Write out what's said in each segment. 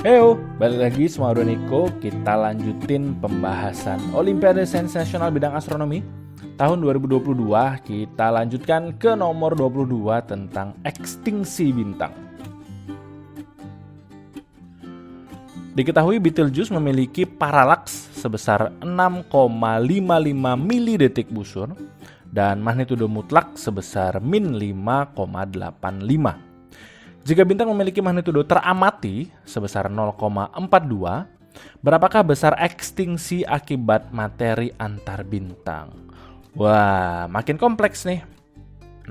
Heyo, balik lagi sama Niko. Kita lanjutin pembahasan Olimpiade Sains Nasional bidang astronomi tahun 2022. Kita lanjutkan ke nomor 22 tentang ekstinsi bintang. Diketahui Betelgeuse memiliki paralaks sebesar 6,55 milidetik busur dan magnitudo mutlak sebesar min 5,85. Jika bintang memiliki magnitudo teramati sebesar 0,42, berapakah besar ekstinsi akibat materi antar bintang? Wah, makin kompleks nih.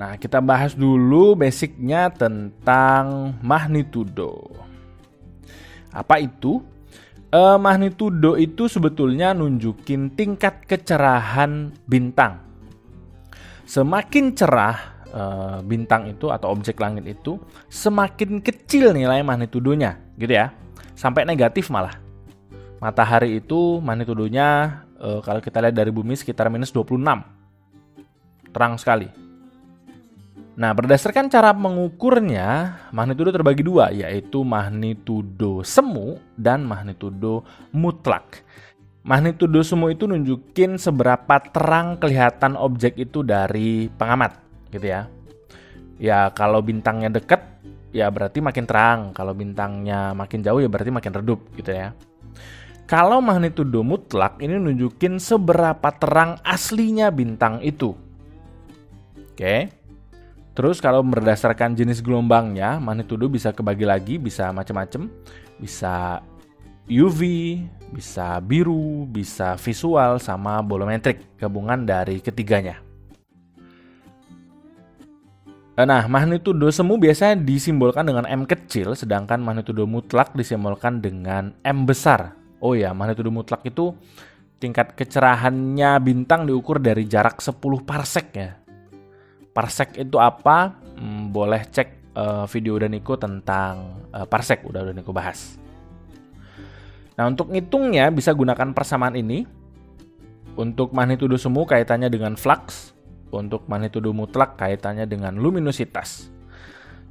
Nah, kita bahas dulu basicnya tentang magnitudo. Apa itu? Magnitudo itu sebetulnya nunjukin tingkat kecerahan bintang. Semakin cerah bintang itu atau objek langit itu, semakin kecil nilai magnitudonya, gitu ya. Sampai negatif malah. Matahari itu magnitudonya kalau kita lihat dari bumi sekitar minus 26. Terang sekali. Nah, berdasarkan cara mengukurnya, magnitudo terbagi dua, yaitu magnitudo semu dan magnitudo mutlak. Magnitudo semu itu nunjukin seberapa terang kelihatan objek itu dari pengamat, gitu ya. Ya, kalau bintangnya dekat, ya berarti makin terang. Kalau bintangnya makin jauh, ya berarti makin redup, gitu ya. Kalau magnitudo mutlak, ini nunjukin seberapa terang aslinya bintang itu. Oke. Terus kalau berdasarkan jenis gelombangnya, magnitudo bisa kebagi lagi, bisa macam-macam. Bisa UV, bisa biru, bisa visual, sama bolometrik, gabungan dari ketiganya. Nah, magnitudo semu biasanya disimbolkan dengan M kecil, sedangkan magnitudo mutlak disimbolkan dengan M besar. Oh ya, magnitudo mutlak itu tingkat kecerahannya bintang diukur dari jarak 10 parsek ya. Parsek itu apa? Boleh cek video Niko tentang parsek, udah Niko bahas. Nah, untuk ngitungnya bisa gunakan persamaan ini. Untuk magnitudo semu kaitannya dengan flux, untuk magnitudo mutlak kaitannya dengan luminositas.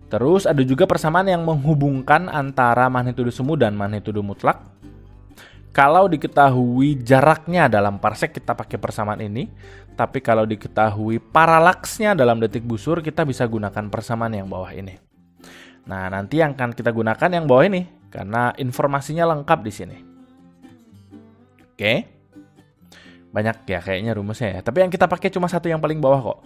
Terus ada juga persamaan yang menghubungkan antara magnitudo semu dan magnitudo mutlak. Kalau diketahui jaraknya dalam parsek, kita pakai persamaan ini. Tapi kalau diketahui paralaksnya dalam detik busur, kita bisa gunakan persamaan yang bawah ini. Nah, nanti yang akan kita gunakan yang bawah ini, karena informasinya lengkap di sini. Oke. Banyak ya kayaknya rumusnya ya. Tapi yang kita pakai cuma satu yang paling bawah kok.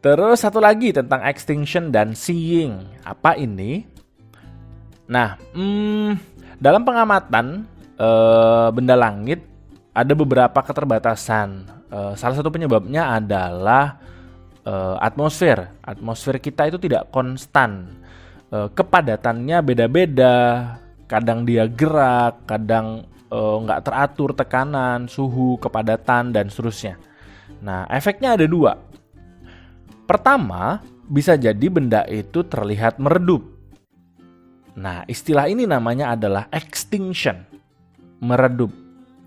Terus satu lagi tentang extinction dan seeing. Apa ini? Nah, dalam pengamatan benda langit ada beberapa keterbatasan. Salah satu penyebabnya adalah atmosfer. Atmosfer kita itu tidak konstan. Kepadatannya beda-beda. Kadang dia gerak, kadang nggak teratur tekanan, suhu, kepadatan, dan seterusnya. Nah, efeknya ada dua. Pertama, bisa jadi benda itu terlihat meredup. Nah, istilah ini namanya adalah extinction, meredup.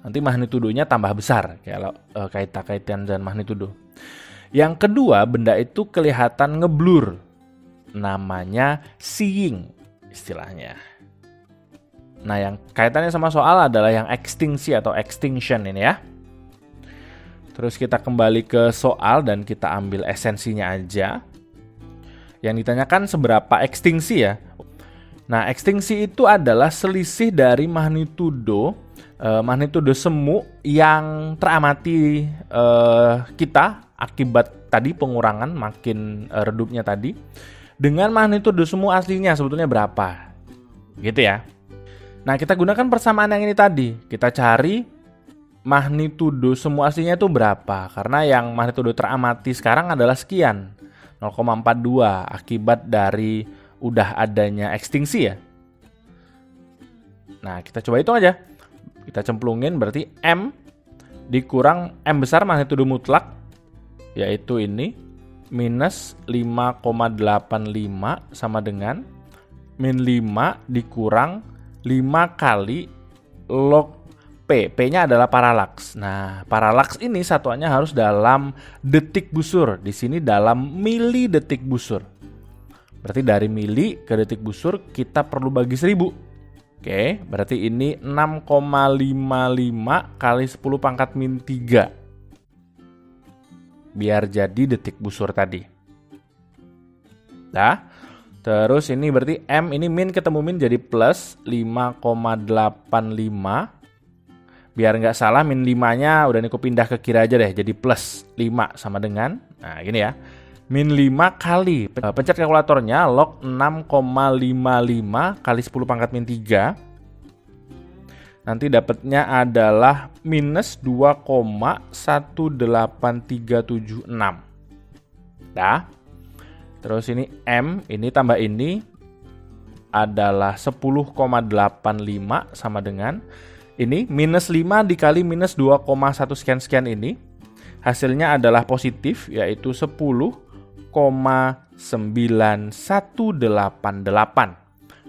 Nanti magnitudonya tambah besar, kalau kaitan dan magnitudo. Yang kedua, benda itu kelihatan ngeblur, namanya seeing istilahnya. Nah, yang kaitannya sama soal adalah yang ekstinsi atau extinction ini ya. Terus kita kembali ke soal dan kita ambil esensinya aja. Yang ditanyakan seberapa ekstinsi ya. Nah, ekstinsi itu adalah selisih dari magnitudo semu yang teramati kita akibat tadi pengurangan makin redupnya tadi dengan magnitudo semu aslinya sebetulnya berapa. Gitu ya. Nah, kita gunakan persamaan yang ini tadi. Kita cari magnitudo semu aslinya itu berapa. Karena yang magnitudo teramati sekarang adalah sekian. 0,42 akibat dari udah adanya ekstinsi ya. Nah, kita coba hitung aja. Kita cemplungin berarti M dikurang M besar magnitudo mutlak. Yaitu ini. Minus 5,85 sama dengan min 5 dikurang 5 kali log P. P-nya adalah paralaks. Nah, paralaks ini satuannya harus dalam detik busur. Di sini dalam milidetik busur. Berarti dari mili ke detik busur kita perlu bagi 1000. Oke, berarti ini 6,55 kali 10 pangkat min 3. Biar jadi detik busur tadi. Nah, terus ini berarti M ini min ketemu min jadi plus 5,85. Biar nggak salah min 5-nya udah Niko pindah ke kiri aja deh. Jadi plus 5 sama dengan, nah gini ya. Min 5 kali, pencet kalkulatornya, log 6,55 kali 10 pangkat min 3. Nanti dapatnya adalah minus 2,18376. Nah, terus ini M, ini tambah ini adalah 10,85 sama dengan ini minus 5 dikali minus 2,1 sekian-sekian ini. Hasilnya adalah positif, yaitu 10,9188.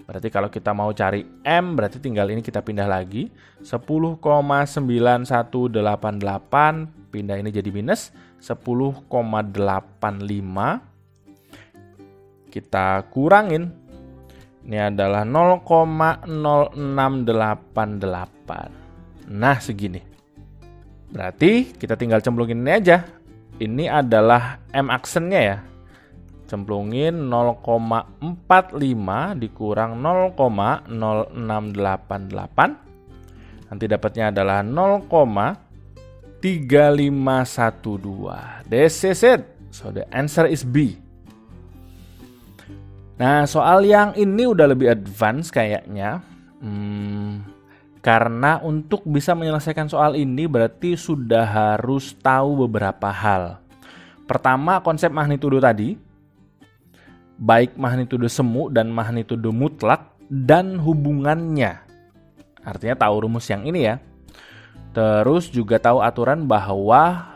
Berarti kalau kita mau cari M, berarti tinggal ini kita pindah lagi. 10,9188, pindah ini jadi minus 10,85. Kita kurangin. Ini adalah 0,0688. Nah, segini. Berarti kita tinggal cemplungin ini aja. Ini adalah M aksennya ya. Cemplungin 0,45 dikurang 0,0688. Nanti dapatnya adalah 0,3512. This is it. So the answer is B. Nah, soal yang ini udah lebih advance kayaknya. Karena untuk bisa menyelesaikan soal ini berarti sudah harus tahu beberapa hal. Pertama, konsep magnitudo tadi. Baik magnitudo semu dan magnitudo mutlak dan hubungannya. Artinya tahu rumus yang ini ya. Terus juga tahu aturan bahwa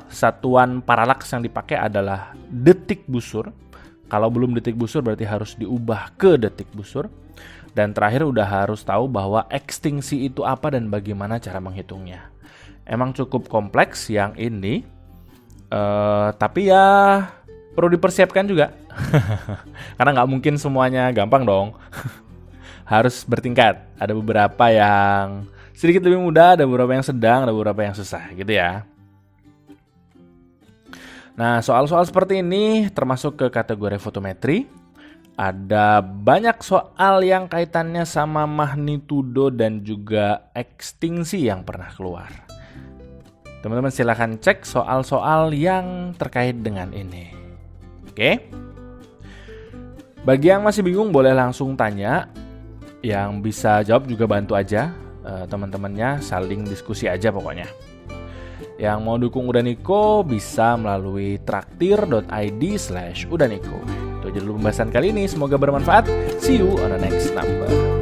satuan paralaks yang dipakai adalah detik busur. Kalau belum detik busur berarti harus diubah ke detik busur. Dan terakhir udah harus tahu bahwa ekstingsi itu apa dan bagaimana cara menghitungnya. Emang cukup kompleks yang ini. Tapi ya perlu dipersiapkan juga. Karena nggak mungkin semuanya gampang dong. Harus bertingkat. Ada beberapa yang sedikit lebih mudah, ada beberapa yang sedang, ada beberapa yang susah gitu ya. Nah, soal-soal seperti ini termasuk ke kategori fotometri. Ada banyak soal yang kaitannya sama magnitudo dan juga ekstingsi yang pernah keluar. Teman-teman silahkan cek soal-soal yang terkait dengan ini. Oke? Bagi yang masih bingung boleh langsung tanya. Yang bisa jawab juga bantu aja. Teman-temannya saling diskusi aja pokoknya. Yang mau dukung Udaniko bisa melalui traktir.id/udaniko. Itu aja dulu pembahasan kali ini. Semoga bermanfaat. See you on the next number.